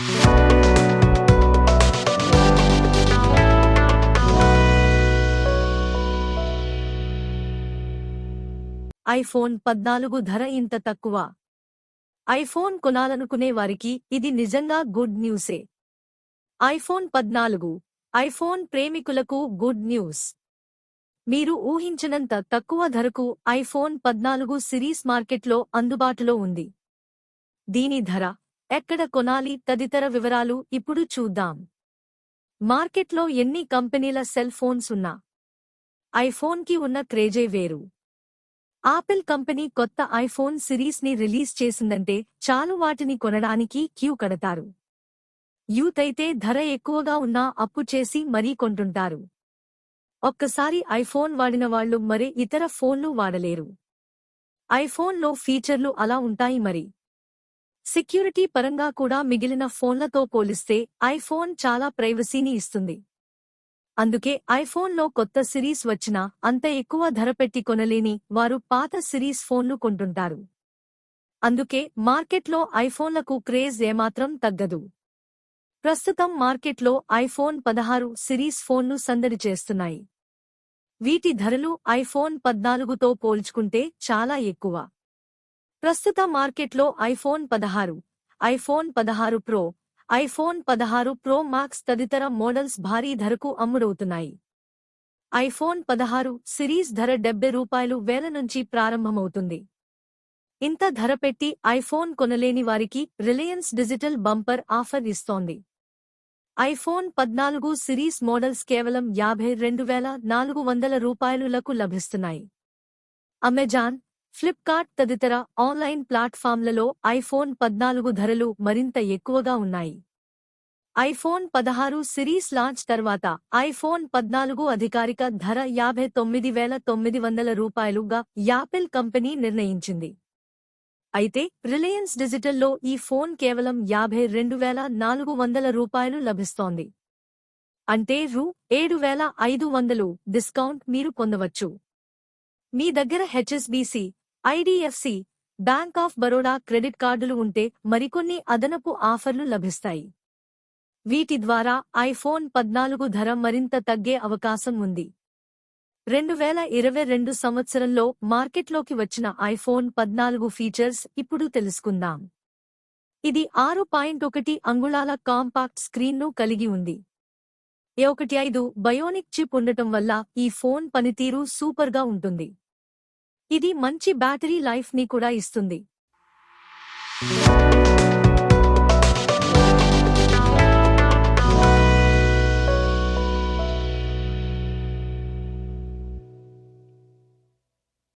IPhone 14 ధర ఇంత తక్కువ? ఐఫోన్ కొనాలనుకునే వారికి ఇది నిజంగా గుడ్ న్యూసే. ఐఫోన్ 14 ఐఫోన్ ప్రేమికులకు గుడ్ న్యూస్. మీరు ఊహించినంత తక్కువ ధరకు ఐఫోన్ 14 సిరీస్ మార్కెట్లో అందుబాటులో ఉంది. దీని ధర, ఎక్కడ కొనాలి తదితర వివరాలు ఇప్పుడు చూద్దాం. మార్కెట్లో ఎన్ని కంపెనీల సెల్ ఫోన్స్ ఉన్నా ఐఫోన్కి ఉన్న క్రేజే వేరు. ఆపిల్ కంపెనీ కొత్త ఐఫోన్ సిరీస్ ని రిలీజ్ చేసిందంటే చాలు వాటిని కొనడానికి క్యూ కడతారు. యూత్ అయితే ధర ఎక్కువగా ఉన్నా అప్పు చేసి మరీ కొంటుంటారు. ఒక్కసారి ఐఫోన్ వాడిన వాళ్లు మరే ఇతర ఫోన్లు వాడలేరు. ఐఫోన్లో ఫీచర్లు అలా ఉంటాయి మరి. సెక్యూరిటీ పరంగా కూడా మిగిలిన ఫోన్లతో పోలిస్తే ఐఫోన్ చాలా ప్రైవసీని ఇస్తుంది. అందుకే ఐఫోన్లో కొత్త సిరీస్ వచ్చినా అంత ఎక్కువ ధర పెట్టి కొనలేని వారు పాత సిరీస్ ఫోన్లు కొంటుంటారు. అందుకే మార్కెట్లో ఐఫోన్లకు క్రేజ్ ఏమాత్రం తగ్గదు. ప్రస్తుతం మార్కెట్లో ఐఫోన్ 16 సిరీస్ ఫోన్లు సందడి చేస్తున్నాయి. వీటి ధరలు ఐఫోన్ 14తో పోల్చుకుంటే చాలా ఎక్కువ. ప్రస్తుత మార్కెట్లో iPhone 16, iPhone 16 pro, iPhone 16 pro max తదితర మోడల్స్ భారీ ధరకు అమ్ముడవుతున్నాయి. ఐఫోన్ 16 సిరీస్ ధర ₹70,000 నుంచి ప్రారంభమవుతుంది. ఇంత ధర పెట్టి ఐఫోన్ కొనలేని వారికి రిలయన్స్ డిజిటల్ బంపర్ ఆఫర్ ఇస్తోంది. ఐఫోన్ 14 సిరీస్ మోడల్స్ కేవలం ₹52,400లకు లభిస్తున్నాయి. అమెజాన్, ఫ్లిప్కార్ట్ తదితర ఆన్లైన్ ప్లాట్ఫామ్లలో ఐఫోన్ 14 ధరలు మరింత ఎక్కువగా ఉన్నాయి. ఐఫోన్ 16 సిరీస్ లాంచ్ తర్వాత ఐఫోన్ 14 అధికారిక ధర ₹59,900గా యాపిల్ కంపెనీ నిర్ణయించింది. అయితే రిలయన్స్ డిజిటల్లో ఈ ఫోన్ కేవలం ₹52,400 లభిస్తోంది. అంటే ₹7,500 డిస్కౌంట్ మీరు పొందవచ్చు. మీ దగ్గర HSBC, IDFC, bank of Baroda credit కార్డులు ఉంటే మరికొన్ని అదనపు ఆఫర్లు లభిస్తాయి. వీటి ద్వారా ఐఫోన్ 14 ధర మరింత తగ్గే అవకాశం ఉంది. 2022 సంవత్సరంలో మార్కెట్లోకి వచ్చిన ఐఫోన్ 14 ఫీచర్స్ ఇప్పుడు తెలుసుకుందాం. ఇది 6.1 అంగుళాల కాంపాక్ట్ స్క్రీన్ను కలిగి ఉంది. A15 బయోనిక్ చిప్ ఉండటం వల్ల ఈ ఫోన్ పనితీరు సూపర్గా ఉంటుంది. ఇది మంచి బ్యాటరీ లైఫ్ ని కూడా ఇస్తుంది.